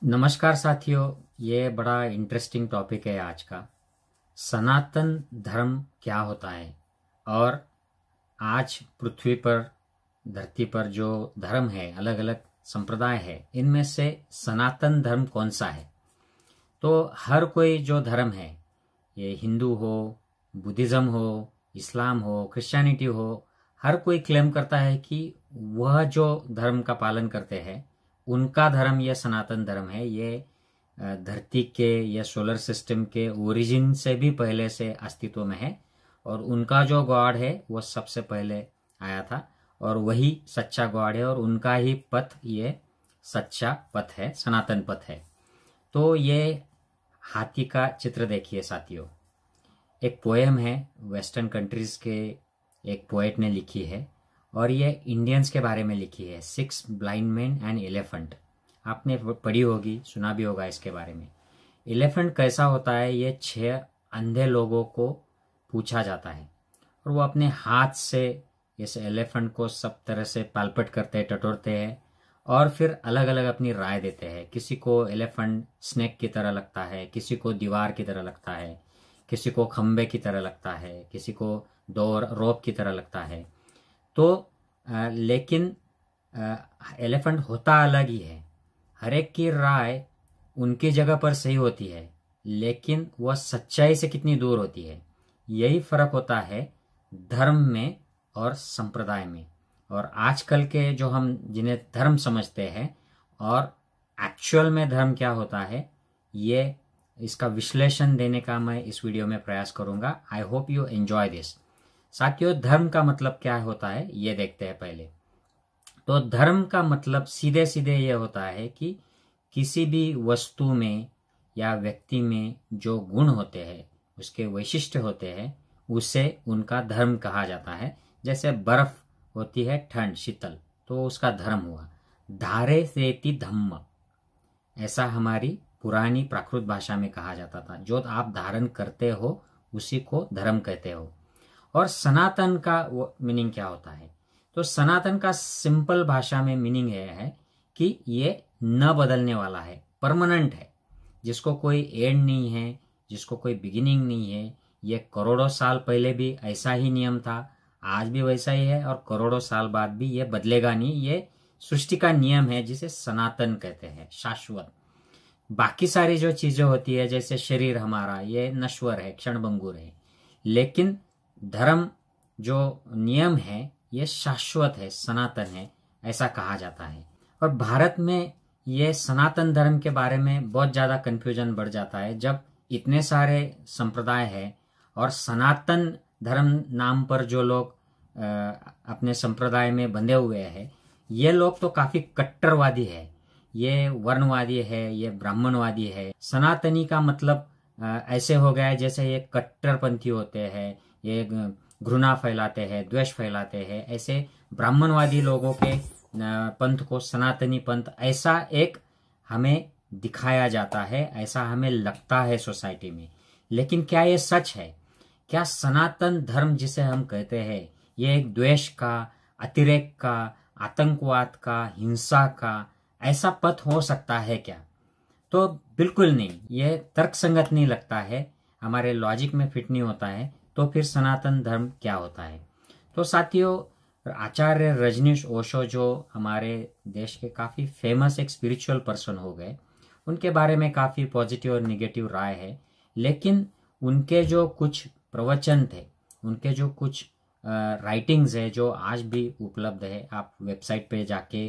नमस्कार साथियों, ये बड़ा इंटरेस्टिंग टॉपिक है आज का। सनातन धर्म क्या होता है और आज पृथ्वी पर, धरती पर जो धर्म है, अलग अलग संप्रदाय है, इनमें से सनातन धर्म कौन सा है। तो हर कोई जो धर्म है, ये हिंदू हो, बुद्धिज्म हो, इस्लाम हो, क्रिश्चियनिटी हो, हर कोई क्लेम करता है कि वह जो धर्म का पालन करते हैं उनका धर्म यह सनातन धर्म है। ये धरती के या सोलर सिस्टम के ओरिजिन से भी पहले से अस्तित्व में है और उनका जो गॉड है वो सबसे पहले आया था और वही सच्चा गॉड है और उनका ही पथ ये सच्चा पथ है, सनातन पथ है। तो ये हाथी का चित्र देखिए साथियों। एक पोएम है, वेस्टर्न कंट्रीज के एक पोएट ने लिखी है और ये इंडियंस के बारे में लिखी है। 6 ब्लाइंड मैन एंड एलिफेंट। आपने पढ़ी होगी, सुना भी होगा इसके बारे में। एलिफेंट कैसा होता है, ये 6 अंधे लोगों को पूछा जाता है और वो अपने हाथ से इस एलिफेंट को सब तरह से पालपट करते हैं, टटोरते हैं और फिर अलग अलग अपनी राय देते हैं। किसी को एलिफेंट स्नेक की तरह लगता है, किसी को दीवार की तरह लगता है, किसी को खंबे की तरह लगता है, किसी को रोप की तरह लगता है। तो लेकिन एलिफेंट होता अलग ही है। हर एक की राय उनकी जगह पर सही होती है, लेकिन वह सच्चाई से कितनी दूर होती है, यही फर्क होता है धर्म में और संप्रदाय में। और आजकल के जो हम जिन्हें धर्म समझते हैं और एक्चुअल में धर्म क्या होता है, ये इसका विश्लेषण देने का मैं इस वीडियो में प्रयास करूंगा। I hope you enjoy this. साथियों, धर्म का मतलब क्या होता है ये देखते हैं पहले। तो धर्म का मतलब सीधे सीधे ये होता है कि किसी भी वस्तु में या व्यक्ति में जो गुण होते हैं, उसके वैशिष्ट होते हैं, उसे उनका धर्म कहा जाता है। जैसे बर्फ होती है ठंड, शीतल, तो उसका धर्म हुआ। धारे सेति धम्म, ऐसा हमारी पुरानी प्राकृत भाषा में कहा जाता था। जो आप धारण करते हो उसी को धर्म कहते हो। और सनातन का वो मीनिंग क्या होता है, तो सनातन का सिंपल भाषा में मीनिंग यह है कि ये न बदलने वाला है, परमानेंट है, जिसको कोई एंड नहीं है, जिसको कोई बिगिनिंग नहीं है। ये करोड़ों साल पहले भी ऐसा ही नियम था, आज भी वैसा ही है और करोड़ों साल बाद भी ये बदलेगा नहीं। ये सृष्टि का नियम है जिसे सनातन कहते हैं, शाश्वत। बाकी सारी जो चीजें होती है, जैसे शरीर हमारा, ये नश्वर है, क्षणभंगुर है, लेकिन धर्म जो नियम है ये शाश्वत है, सनातन है, ऐसा कहा जाता है। और भारत में ये सनातन धर्म के बारे में बहुत ज्यादा कंफ्यूजन बढ़ जाता है जब इतने सारे संप्रदाय है और सनातन धर्म नाम पर जो लोग अपने संप्रदाय में बंधे हुए हैं, ये लोग तो काफी कट्टरवादी है, ये वर्णवादी है, ये ब्राह्मणवादी है। सनातनी का मतलब ऐसे हो गया है जैसे ये कट्टरपंथी होते हैं, ये घृणा फैलाते हैं, द्वेष फैलाते हैं। ऐसे ब्राह्मणवादी लोगों के पंथ को सनातनी पंथ ऐसा एक हमें दिखाया जाता है, ऐसा हमें लगता है सोसाइटी में। लेकिन क्या ये सच है? क्या सनातन धर्म जिसे हम कहते हैं ये एक द्वेष का, अतिरेक का, आतंकवाद का, हिंसा का ऐसा पथ हो सकता है क्या? तो बिल्कुल नहीं, ये तर्कसंगत नहीं लगता है, हमारे लॉजिक में फिट नहीं होता है। तो फिर सनातन धर्म क्या होता है? तो साथियों, आचार्य रजनीश ओशो जो हमारे देश के काफी फेमस एक स्पिरिचुअल पर्सन हो गए, उनके बारे में काफी पॉजिटिव और निगेटिव राय है। लेकिन उनके जो कुछ प्रवचन थे, उनके जो कुछ राइटिंग्स है जो आज भी उपलब्ध है, आप वेबसाइट पे जाके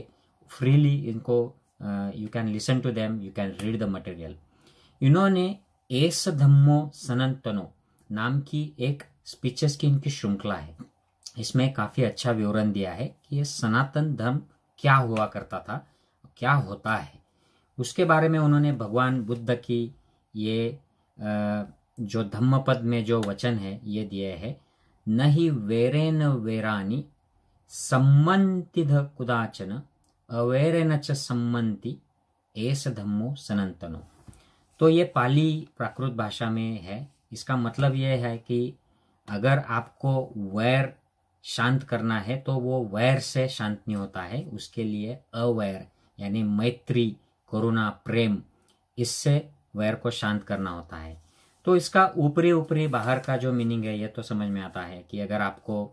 फ्रीली इनको you can listen to them, you can read the material. इन्होंने एस धम्मो सनातनो नाम की एक स्पीचेस की इनकी श्रृंखला है। इसमें काफी अच्छा विवरण दिया है कि ये सनातन धर्म क्या हुआ करता था, क्या होता है। उसके बारे में उन्होंने भगवान बुद्ध की ये जो धम्मपद में जो वचन है ये दिए है, न ही वेरेन वेरानी सम्मंतिध कुदाचन अवेरेन च सम्मंति एस धम्मो सनातनो। तो ये पाली प्राकृत भाषा में है। इसका मतलब यह है कि अगर आपको वैर शांत करना है तो वो वैर से शांत नहीं होता है, उसके लिए अवैर यानी मैत्री, करुणा, प्रेम, इससे वैर को शांत करना होता है। तो इसका ऊपरी ऊपरी बाहर का जो मीनिंग है ये तो समझ में आता है कि अगर आपको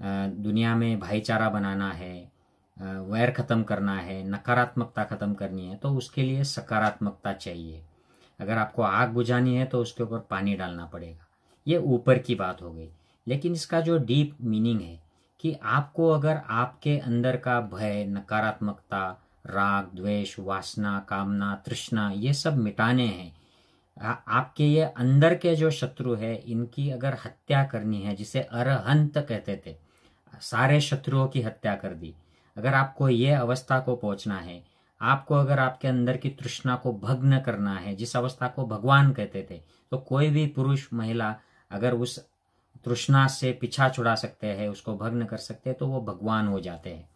दुनिया में भाईचारा बनाना है, वैर खत्म करना है, नकारात्मकता खत्म करनी है, तो उसके लिए सकारात्मकता चाहिए। अगर आपको आग बुझानी है तो उसके ऊपर पानी डालना पड़ेगा। ये ऊपर की बात हो गई। लेकिन इसका जो डीप मीनिंग है कि आपको अगर आपके अंदर का भय, नकारात्मकता, राग, द्वेष, वासना, कामना, तृष्णा, ये सब मिटाने हैं, आपके ये अंदर के जो शत्रु है इनकी अगर हत्या करनी है, जिसे अरहंत कहते थे, सारे शत्रुओं की हत्या कर दी, अगर आपको ये अवस्था को पहुंचना है, आपको अगर आपके अंदर की तृष्णा को भग्न करना है, जिस अवस्था को भगवान कहते थे, तो कोई भी पुरुष महिला अगर उस तृष्णा से पीछा छुड़ा सकते हैं, उसको भग्न कर सकते हैं, तो वो भगवान हो जाते हैं।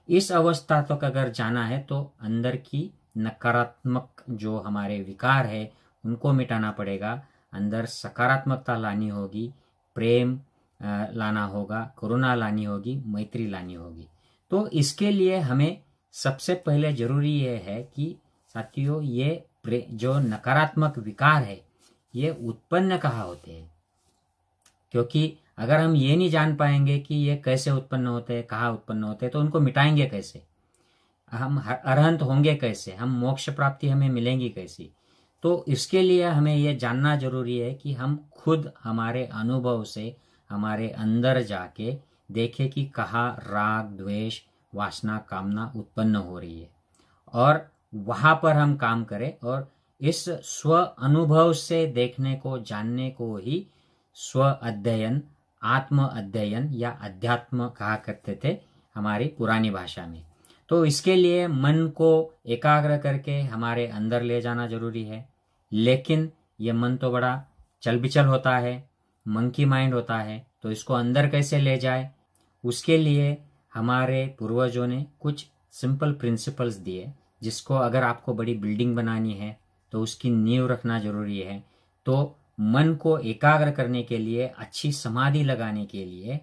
इस अवस्था तक अगर जाना है तो अंदर की नकारात्मक जो हमारे विकार है उनको मिटाना पड़ेगा, अंदर सकारात्मकता लानी होगी, प्रेम लाना होगा, करुणा लानी होगी, मैत्री लानी होगी। तो इसके लिए हमें सबसे पहले जरूरी ये है कि साथियों, ये जो नकारात्मक विकार है ये उत्पन्न कहाँ होते हैं, क्योंकि अगर हम ये नहीं जान पाएंगे कि ये कैसे उत्पन्न होते हैं, कहाँ उत्पन्न होते हैं, तो उनको मिटाएंगे कैसे, हम अरहंत होंगे कैसे, हम मोक्ष प्राप्ति हमें मिलेंगी कैसी। तो इसके लिए हमें यह जानना जरूरी है कि हम खुद हमारे अनुभव से हमारे अंदर जाके देखें कि कहाँ राग, द्वेष, वासना, कामना उत्पन्न हो रही है, और वहां पर हम काम करें। और इस स्व अनुभव से देखने को, जानने को ही स्व अध्ययन, आत्म अध्ययन या अध्यात्म कहा करते थे हमारी पुरानी भाषा में। तो इसके लिए मन को एकाग्र करके हमारे अंदर ले जाना जरूरी है। लेकिन ये मन तो बड़ा चल बिचल होता है, मंकी माइंड होता है, तो इसको अंदर कैसे ले जाए, उसके लिए हमारे पूर्वजों ने कुछ सिंपल प्रिंसिपल्स दिए, जिसको अगर आपको बड़ी बिल्डिंग बनानी है तो उसकी नींव रखना जरूरी है। तो मन को एकाग्र करने के लिए, अच्छी समाधि लगाने के लिए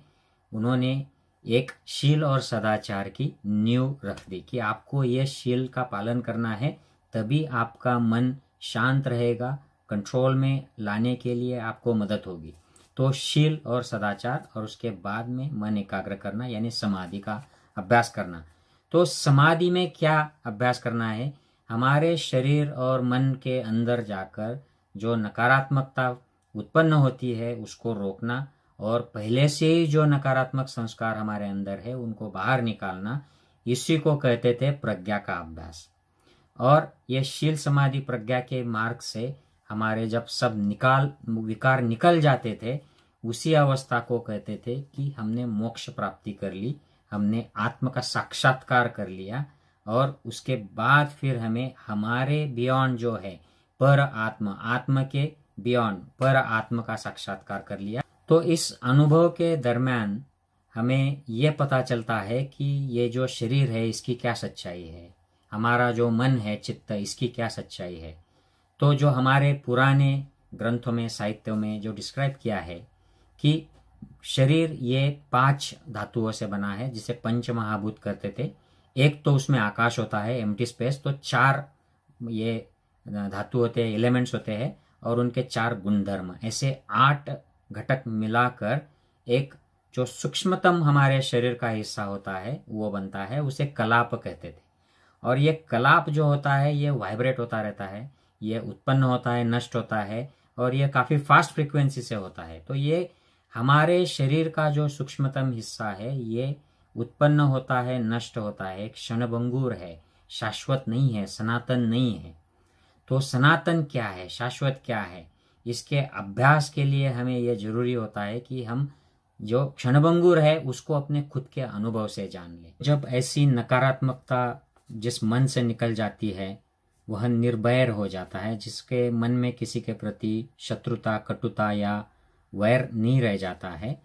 उन्होंने एक शील और सदाचार की नींव रख दी कि आपको ये शील का पालन करना है, तभी आपका मन शांत रहेगा, कंट्रोल में लाने के लिए आपको मदद होगी। तो शील और सदाचार, और उसके बाद में मन एकाग्र करना यानी समाधि का अभ्यास करना। तो समाधि में क्या अभ्यास करना है, हमारे शरीर और मन के अंदर जाकर जो नकारात्मकता उत्पन्न होती है उसको रोकना, और पहले से ही जो नकारात्मक संस्कार हमारे अंदर है उनको बाहर निकालना, इसी को कहते थे प्रज्ञा का अभ्यास। और ये शील समाधि प्रज्ञा के मार्ग से हमारे जब सब विकार निकल जाते थे, उसी अवस्था को कहते थे कि हमने मोक्ष प्राप्ति कर ली, हमने आत्म का साक्षात्कार कर लिया। और उसके बाद फिर हमें हमारे बियॉन्ड जो है पर आत्मा, आत्मा के बियॉन्ड पर आत्मा का साक्षात्कार कर लिया। तो इस अनुभव के दरम्यान हमें यह पता चलता है कि ये जो शरीर है इसकी क्या सच्चाई है, हमारा जो मन है, चित्त, इसकी क्या सच्चाई है। तो जो हमारे पुराने ग्रंथों में, साहित्यों में जो डिस्क्राइब किया है कि शरीर ये 5 धातुओं से बना है, जिसे पंच महाभूत करते थे। एक तो उसमें आकाश होता है, एम्प्टी स्पेस, तो 4 ये धातु होते हैं, एलिमेंट्स होते हैं, और उनके 4 गुणधर्म, ऐसे 8 घटक मिलाकर एक जो सूक्ष्मतम हमारे शरीर का हिस्सा होता है वो बनता है, उसे कलाप कहते थे। और ये कलाप जो होता है ये वाइब्रेट होता रहता है, ये उत्पन्न होता है, नष्ट होता है, और ये काफी फास्ट फ्रीक्वेंसी से होता है। तो ये हमारे शरीर का जो सूक्ष्मतम हिस्सा है ये उत्पन्न होता है, नष्ट होता है, एक क्षणभंगुर है, शाश्वत नहीं है, सनातन नहीं है। तो सनातन क्या है, शाश्वत क्या है, इसके अभ्यास के लिए हमें यह जरूरी होता है कि हम जो क्षणभंगुर है उसको अपने खुद के अनुभव से जान लें। जब ऐसी नकारात्मकता जिस मन से निकल जाती है वह निर्भय हो जाता है, जिसके मन में किसी के प्रति शत्रुता, कटुता या वैर नहीं रह जाता है,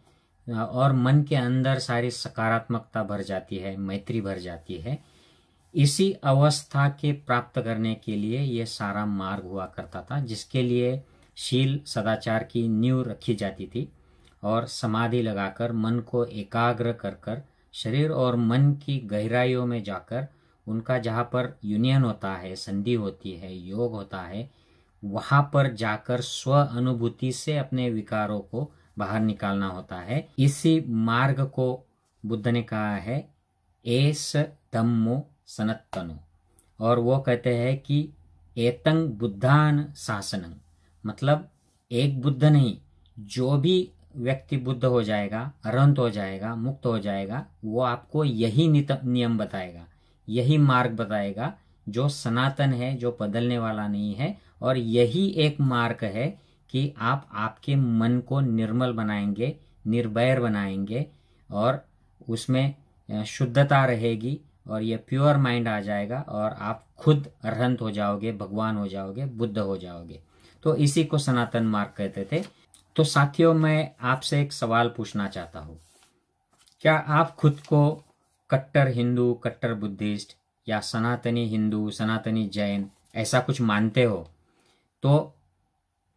और मन के अंदर सारी सकारात्मकता भर जाती है, मैत्री भर जाती है। इसी अवस्था के प्राप्त करने के लिए ये सारा मार्ग हुआ करता था, जिसके लिए शील सदाचार की नींव रखी जाती थी, और समाधि लगाकर मन को एकाग्र कर कर शरीर और मन की गहराइयों में जाकर उनका जहाँ पर यूनियन होता है, संधि होती है, योग होता है, वहां पर जाकर स्व अनुभूति से अपने विकारों को बाहर निकालना होता है। इसी मार्ग को बुद्ध ने कहा है एस धम्मो सनातनो, और वो कहते हैं कि एतंग बुद्धान शासनं, मतलब एक बुद्ध नहीं, जो भी व्यक्ति बुद्ध हो जाएगा, अरहंत हो जाएगा, मुक्त हो जाएगा, वो आपको यही नियम बताएगा, यही मार्ग बताएगा जो सनातन है, जो बदलने वाला नहीं है। और यही एक मार्ग है कि आप आपके मन को निर्मल बनाएंगे, निर्भय बनाएंगे, और उसमें शुद्धता रहेगी, और ये प्योर माइंड आ जाएगा, और आप खुद अरहंत हो जाओगे, भगवान हो जाओगे, बुद्ध हो जाओगे। तो इसी को सनातन मार्ग कहते थे। तो साथियों, मैं आपसे एक सवाल पूछना चाहता हूँ, क्या आप खुद को कट्टर हिंदू, कट्टर बुद्धिस्ट या सनातनी हिंदू, सनातनी जैन ऐसा कुछ मानते हो? तो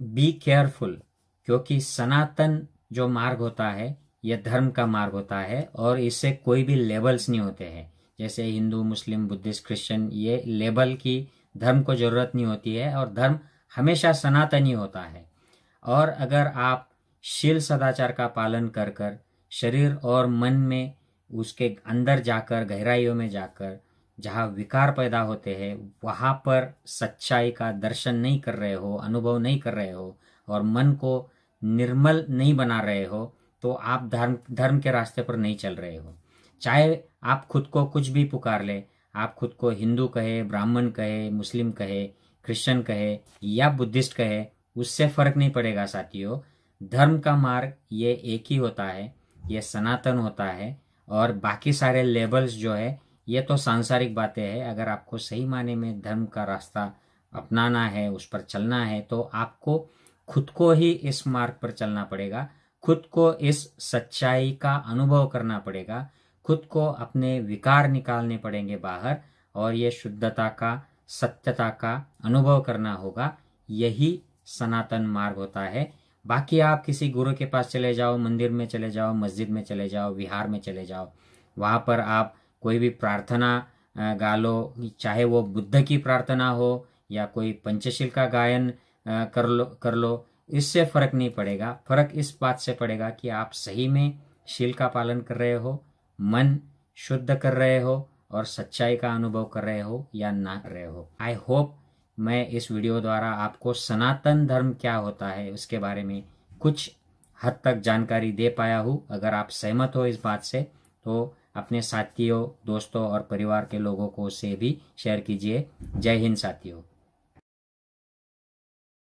बी केयरफुल, क्योंकि सनातन जो मार्ग होता है यह धर्म का मार्ग होता है, और इससे कोई भी लेबल्स नहीं होते हैं। जैसे हिंदू, मुस्लिम, बुद्धिस्ट, क्रिश्चियन, ये लेबल की धर्म को जरूरत नहीं होती है, और धर्म हमेशा सनातनी होता है। और अगर आप शील सदाचार का पालन कर कर शरीर और मन में, उसके अंदर जाकर, गहराइयों में जाकर जहाँ विकार पैदा होते हैं, वहाँ पर सच्चाई का दर्शन नहीं कर रहे हो, अनुभव नहीं कर रहे हो, और मन को निर्मल नहीं बना रहे हो, तो आप धर्म के रास्ते पर नहीं चल रहे हो। चाहे आप खुद को कुछ भी पुकार ले, आप खुद को हिंदू कहे, ब्राह्मण कहे, मुस्लिम कहे, क्रिश्चियन कहे या बुद्धिस्ट कहे, उससे फर्क नहीं पड़ेगा साथियों। धर्म का मार्ग ये एक ही होता है, ये सनातन होता है, और बाकी सारे लेबल्स जो है ये तो सांसारिक बातें हैं। अगर आपको सही माने में धर्म का रास्ता अपनाना है, उस पर चलना है, तो आपको खुद को ही इस मार्ग पर चलना पड़ेगा, खुद को इस सच्चाई का अनुभव करना पड़ेगा, खुद को अपने विकार निकालने पड़ेंगे बाहर, और ये शुद्धता का, सत्यता का अनुभव करना होगा। यही सनातन मार्ग होता है। बाकी आप किसी गुरु के पास चले जाओ, मंदिर में चले जाओ, मस्जिद में चले जाओ, विहार में चले जाओ, वहां पर आप कोई भी प्रार्थना गा लो, चाहे वो बुद्ध की प्रार्थना हो या कोई पंचशील का गायन कर लो, इससे फर्क नहीं पड़ेगा। फर्क इस बात से पड़ेगा कि आप सही में शील का पालन कर रहे हो, मन शुद्ध कर रहे हो, और सच्चाई का अनुभव कर रहे हो या ना कर रहे हो। आई होप मैं इस वीडियो द्वारा आपको सनातन धर्म क्या होता है उसके बारे में कुछ हद तक जानकारी दे पाया हूँ। अगर आप सहमत हो इस बात से, तो अपने साथियों, दोस्तों और परिवार के लोगों को से भी शेयर कीजिए। जय हिंद साथियों।